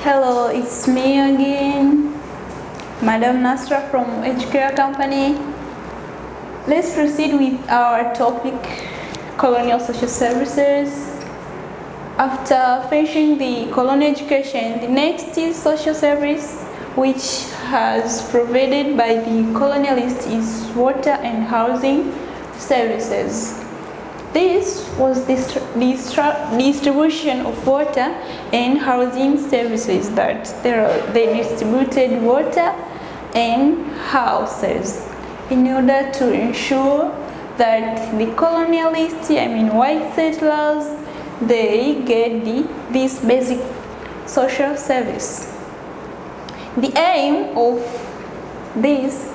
Hello, it's me again, Madam Nasra from Educare Company. Let's proceed with our topic, Colonial Social Services. After finishing the colonial education, the next is social service, which has provided by the colonialist is water and housing services. This was the distribution of water and housing services that they distributed water and houses in order to ensure that the colonialists, white settlers, they get this basic social service. The aim of this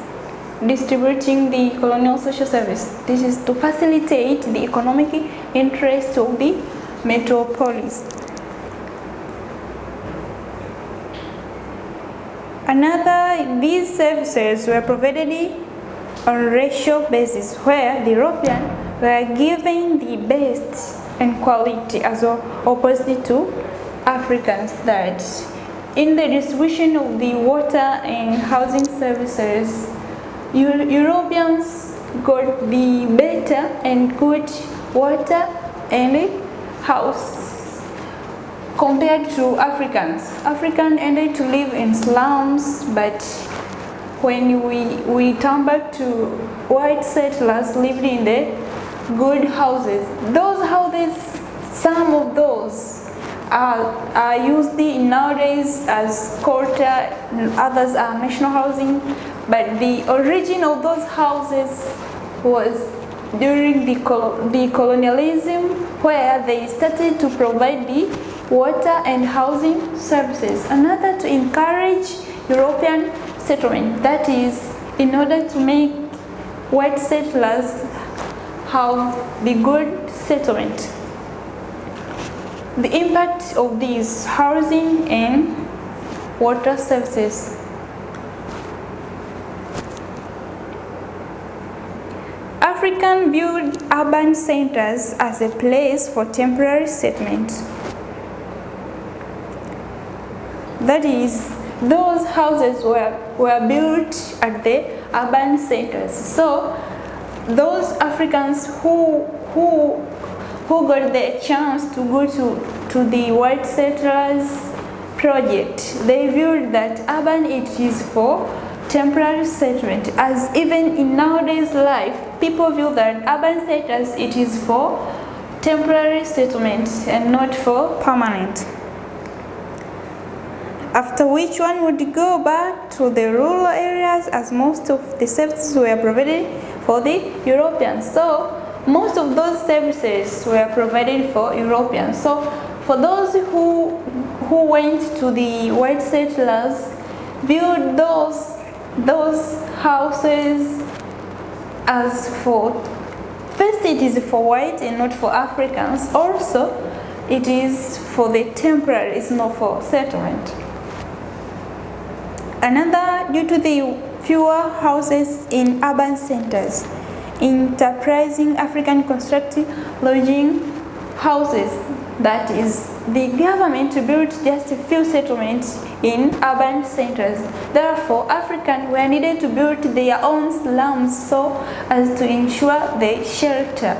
distributing the colonial social service, this is to facilitate the economic interest of the metropolis. These services were provided on a ratio basis, where the Europeans were given the best and quality as opposed to Africans, that in the distribution of the water and housing services, Europeans got the better and good water and house compared to Africans. Africans ended to live in slums, but when we turn back to white settlers lived in the good houses. Those houses, some of those are used nowadays as quarter, others are national housing. But the origin of those houses was during the colonialism, where they started to provide the water and housing services. Another, to encourage European settlement, that is, in order to make white settlers have the good settlement. The impact of these housing and water services. Africans viewed urban centers as a place for temporary settlement. That is, those houses were built at the urban centers. So those Africans who got the chance to go to the white settlers project, they viewed that urban it is for temporary settlement, as even in nowadays life, people view that urban settlers it is for temporary settlement and not for permanent. After which one would go back to the rural areas, as most of the services were provided for the Europeans. So most of those services were provided for Europeans. So for those who went to the white settlers, viewed those houses as for, first it is for white and not for Africans. Also, it is for the temporary, it's not for settlement. Another, due to the fewer houses in urban centers, enterprising African constructed lodging houses, that is, the government built just a few settlements in urban centers. Therefore, Africans were needed to build their own slums so as to ensure the shelter.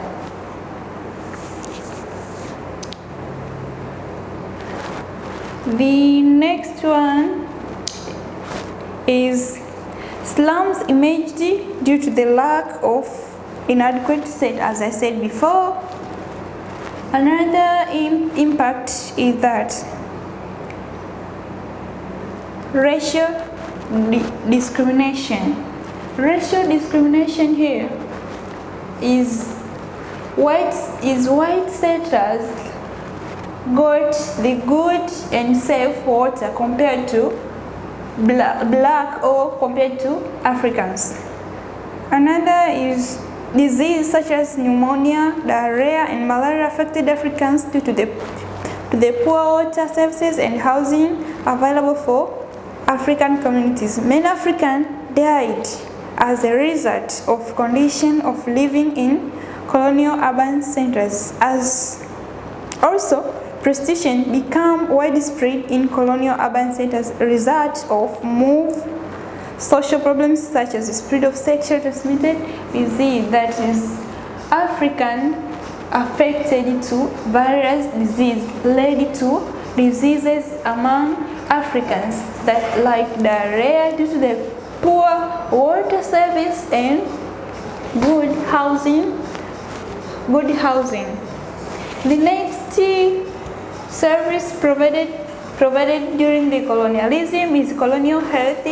The next one is slums emerged due to the lack of inadequate set, as I said before. Another impact is that racial discrimination. Racial discrimination here is white settlers got the good and safe water compared to black or compared to Africans. Another is disease such as pneumonia, diarrhea, and malaria affected Africans due to the poor water services and housing available for African communities. Many Africans died as a result of condition of living in colonial urban centers. As also, prostitution became widespread in colonial urban centers as a result of social problems such as the spread of sexually transmitted disease, that is, African affected to various diseases, led to diseases among Africans that like diarrhea due to the poor water service and good housing. The next service provided during the colonialism is colonial health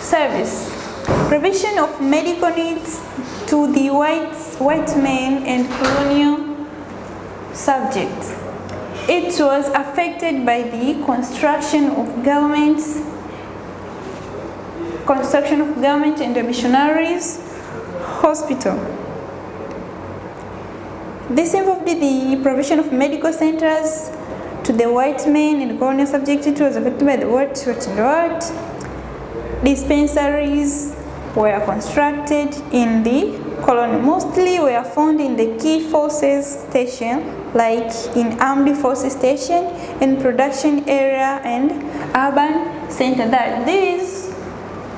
service. Provision of medical needs to the white men and colonial subjects. It was affected by the construction of government and the missionaries' hospital. This involved the provision of medical centers to the white men and colonial subjects. It was affected by the what. Dispensaries were constructed in the colony. Mostly were found in the key forces station, like in armed forces station, in production area and urban center. That these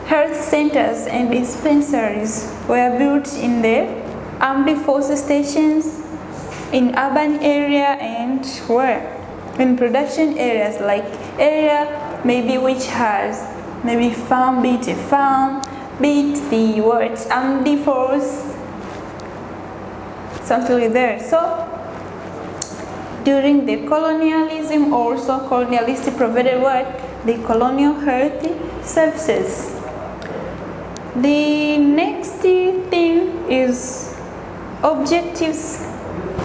health centers and dispensaries were built in the armed forces stations, in urban area, and where in production areas, like area maybe which has maybe farm, be it a farm, be it the what armed force, something like that. So during the colonialism, also colonialists provided what? The colonial health services. The next thing is objectives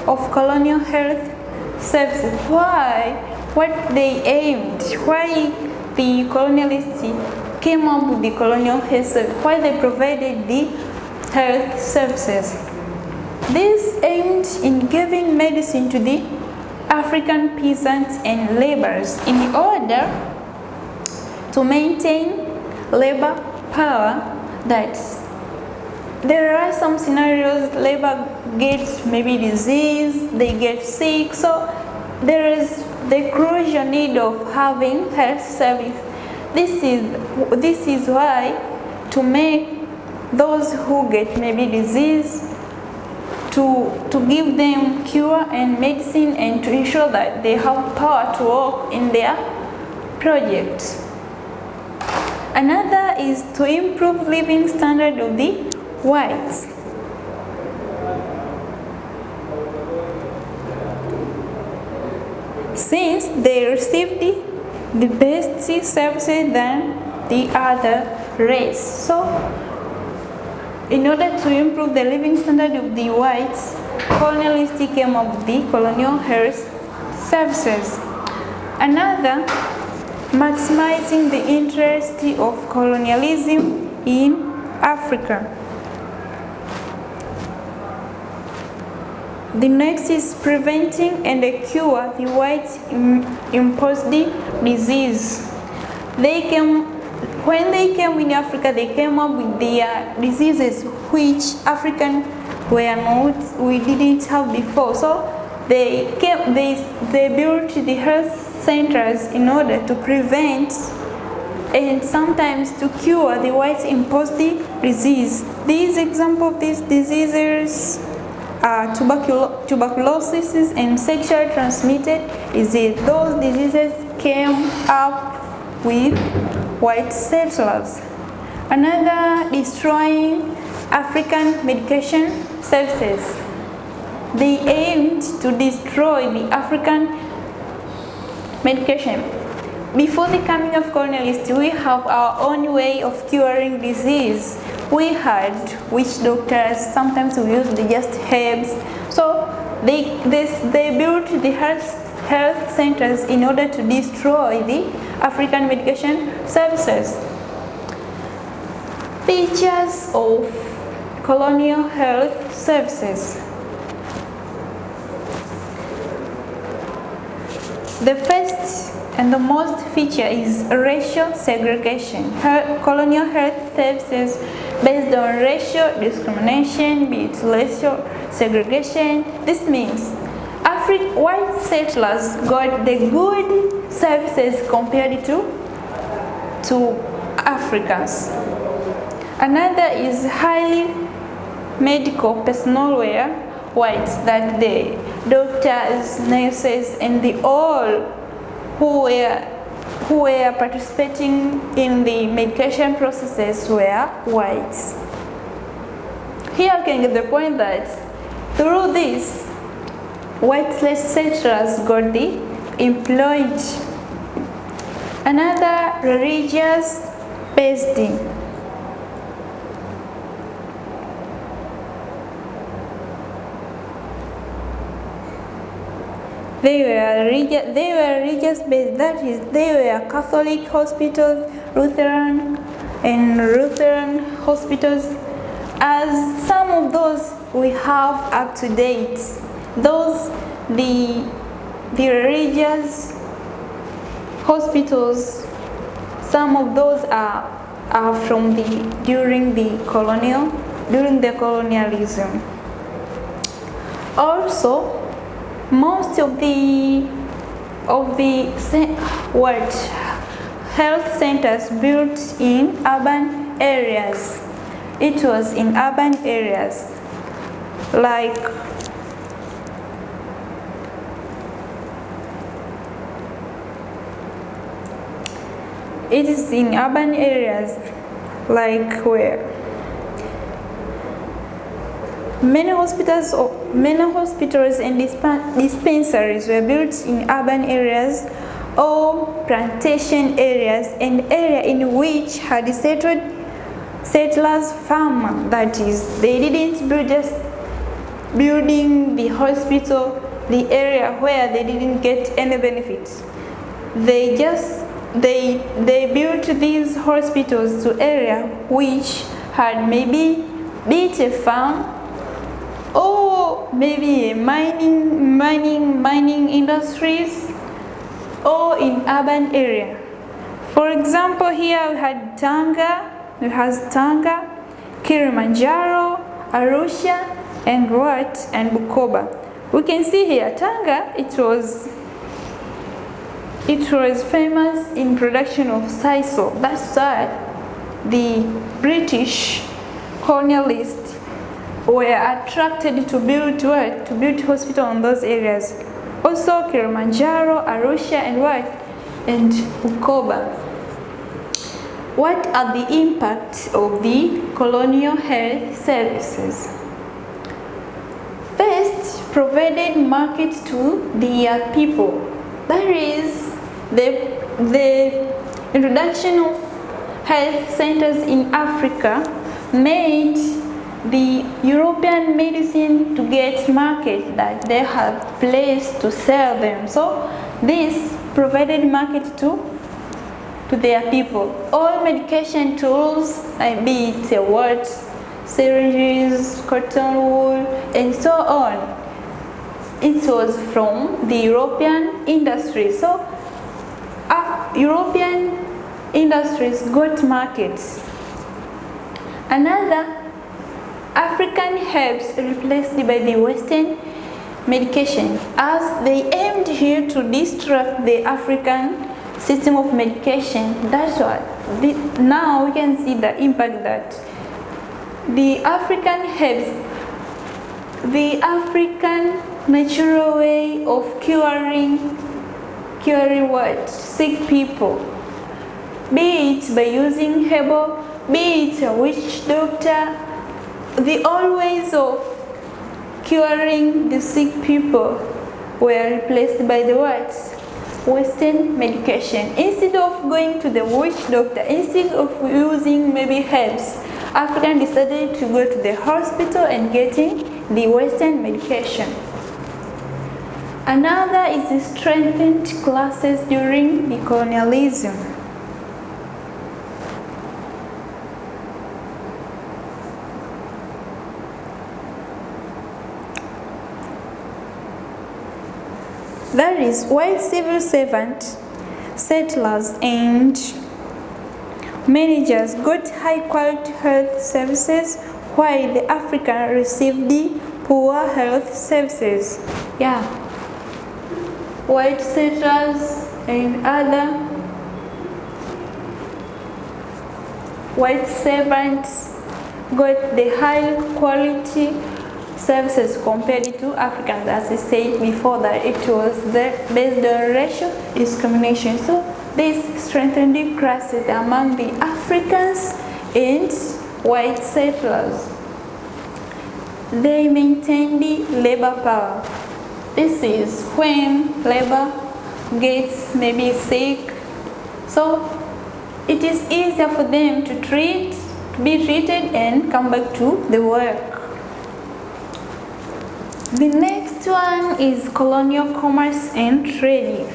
of colonial health services. What they aimed, why the colonialists came up with the colonial health service, why they provided the health services. This aimed in giving medicine to the African peasants and laborers in order to maintain labor power. That there are some scenarios labor gets maybe disease, they get sick, so there is the crucial need of having health service. This is why, to make those who get maybe disease, to give them cure and medicine, and to ensure that they have power to work in their projects. Another is to improve living standard of the whites. Since they received the best services than the other race. So, in order to improve the living standard of the whites, colonialists came up with the colonial health services. Another, maximizing the interest of colonialism in Africa. The next is preventing and cure the white imposed disease. When they came in Africa, they came up with their diseases which African we didn't have before. So they built the health centers in order to prevent and sometimes to cure the white imposed disease. These examples of these diseases are tuberculosis and sexually transmitted disease. Those diseases came up with white settlers. Another, destroying African medication services. They aimed to destroy the African medication. Before the coming of colonialists, we have our own way of curing disease. We had witch doctors, sometimes we used just herbs. So they built the health centers in order to destroy the African medication services. Features of colonial health services. The first and the most feature is racial segregation. Colonial health services based on racial discrimination, be it racial segregation. This means white settlers got the good services compared to Africans. Another is highly medical personnel were whites, that the doctors, nurses, and the all who were participating in the medication processes were whites. Here we can get the point that through this, white settlers got the employed. Another religious based. They were religious based, that is, they were Catholic hospitals, Lutheran hospitals, as some of those we have up to date. The religious hospitals, some of those are from during the colonialism. Also, most of the health centers built in urban areas. It was in urban areas, like it is in urban areas, like where many hospitals and dispensaries were built in urban areas or plantation areas, an area in which had settled settlers farm. That is, they didn't build just building the hospital, the area where they didn't get any benefits. They built these hospitals to area which had maybe built a farm or maybe a mining industries, or in urban area. For example, here we had Tanga, Kilimanjaro, Arusha, and Bukoba. We can see here Tanga, it was famous in production of sisal. That's why the British colonialists were attracted to build hospital in those areas. Also Kilimanjaro, Arusha, and Bukoba. What are the impacts of the colonial health services? First, provided market to their people. That is, the introduction of health centers in Africa made the European medicine to get market, that they have place to sell them. So this provided market to their people. All medication tools, be it syringes, cotton wool, and so on, it was from the European industry. So European industries got markets. Another, African herbs replaced by the Western medication, as they aimed here to disrupt the African system of medication. That's what now we can see the impact that the African herbs, the African natural way of curing what? Sick people, be it by using herbal, be it a witch doctor, the old ways of curing the sick people were replaced by the what? Western medication. Instead of going to the witch doctor, instead of using maybe herbs, Africans decided to go to the hospital and getting the Western medication. Another is the strengthened classes during the colonialism. That is, while civil servants, settlers, and managers got high-quality health services, while the African received the poor health services. Yeah, white settlers and other white servants got the high quality services compared to Africans. As I said before, that it was based on racial discrimination. So this strengthened the classes among the Africans and white settlers. They maintained the labor power. This is when labor gets maybe sick, so it is easier for them to be treated and come back to the work. The next one is colonial commerce and trading.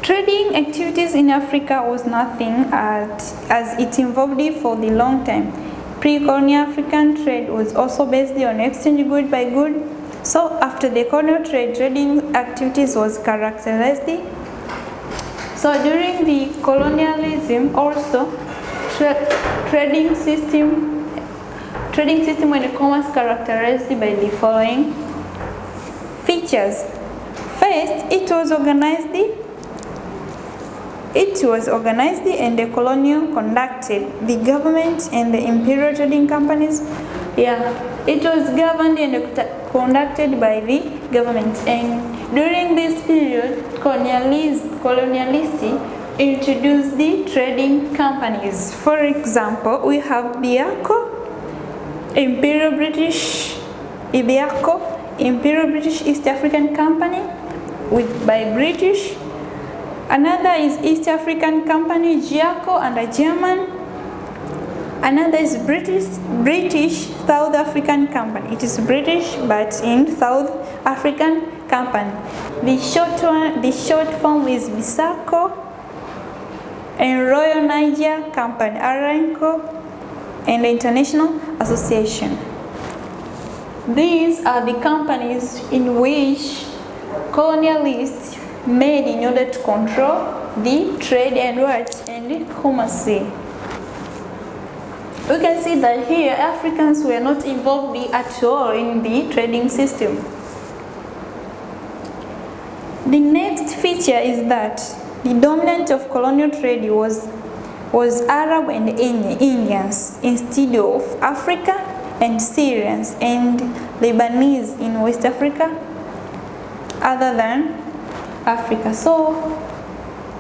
Trading activities in Africa was nothing as it evolved for the long time. Pre-colonial African trade was also based on exchange good by good. So after the colonial trade, trading activities was characterized. So during the colonialism also, trading system and commerce characterized by the following features. First, it was organized and the colonial conducted. The government and the imperial trading companies, it was governed and conducted by the government. And during this period, colonialists introduced the trading companies. For example, we have Ibiako, Imperial British East African Company by British. Another is East African Company, Giaco, under German. Another is British South African Company. It is British but in South African Company. The short form is Bisako, and Royal Niger Company, Aranco, and the International Association. These are the companies in which colonialists made in order to control the trade and commerce. We can see that here Africans were not involved at all in the trading system. The next feature is that the dominant of colonial trade was Arab and Indians instead of Africa and Syrians and Lebanese in West Africa other than Africa. So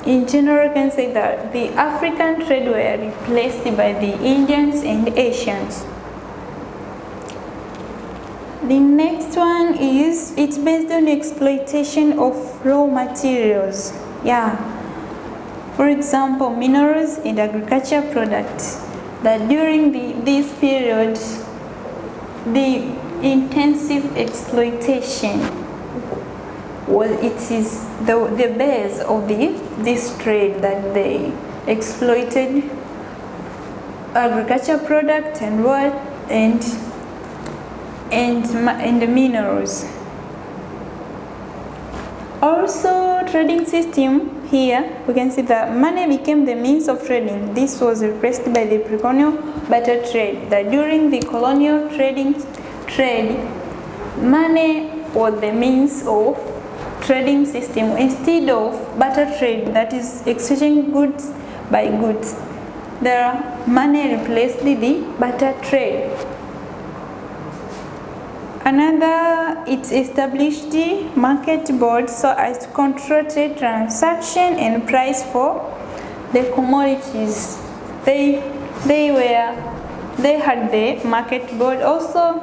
in general, you can say that the African trade were replaced by the Indians and Asians. The next one is, it's based on exploitation of raw materials. For example, minerals and agriculture products. That during this period, the intensive exploitation it is the base of this trade, that they exploited agriculture products and the minerals. Also, trading system here, we can see that money became the means of trading. This was replaced by the pre-colonial barter trade. That during the colonial trade, money was the means of trading system instead of barter trade, that is exchanging goods by goods. Money replaced the barter trade. Another, it established the market board so as to control trade transaction and price for the commodities. They had the market board. Also,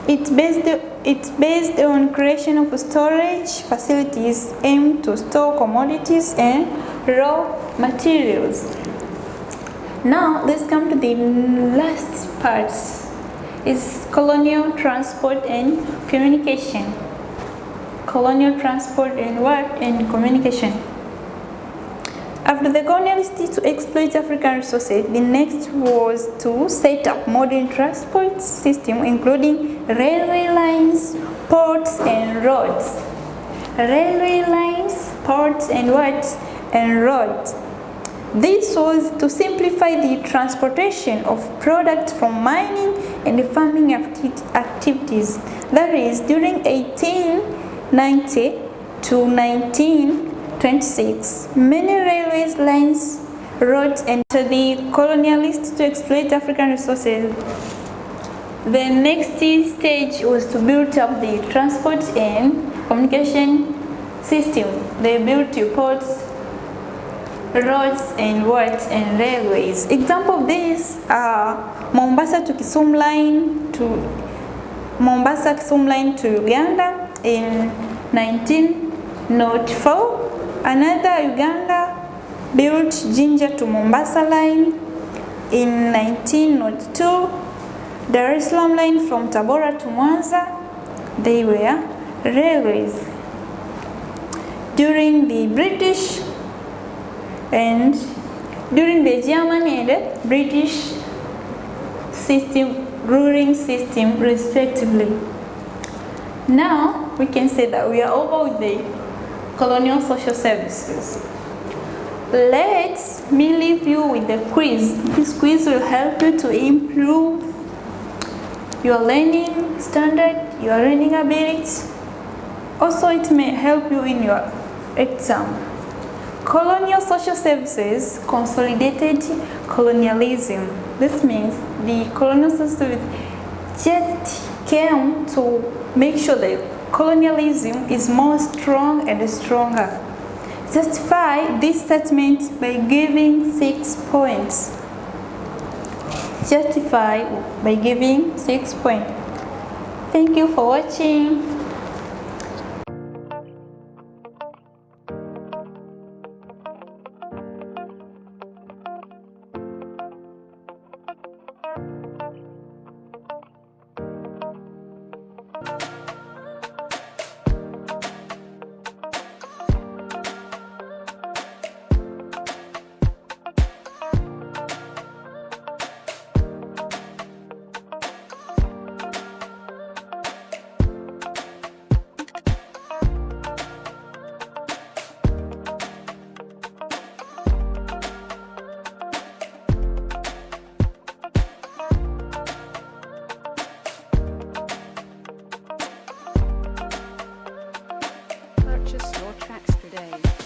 it's based on creation of storage facilities aimed to store commodities and raw materials. Now let's come to the last part. Is colonial transport and communication. Colonial transport and communication. After the colonialists to exploit African resources, the next was to set up modern transport system, including railway lines, ports, and roads. Railway lines, ports, and roads. This was to simplify the transportation of products from mining and farming activities. That is, during 1890 to 1926, many railways lines, roads, and to the colonialists to exploit African resources. The next stage was to build up the transport and communication system. They built ports, roads, and railways. Example of these are Mombasa Kisumu line to Uganda in 1904. Another Uganda built Jinja to Mombasa line in 1902. Dar es Salaam line from Tabora to Mwanza. They were railways. During the British and during the German and British ruling system respectively. Now we can say that we are over with the colonial social services. Let me leave you with the quiz. This quiz will help you to improve your learning standard, your learning ability. Also, it may help you in your exam. Colonial social services consolidated colonialism. This means the colonial social services just came to make sure that colonialism is more strong and stronger. Justify this statement by giving 6 points. Justify by giving 6 points. Thank you for watching. Purchase your tracks today.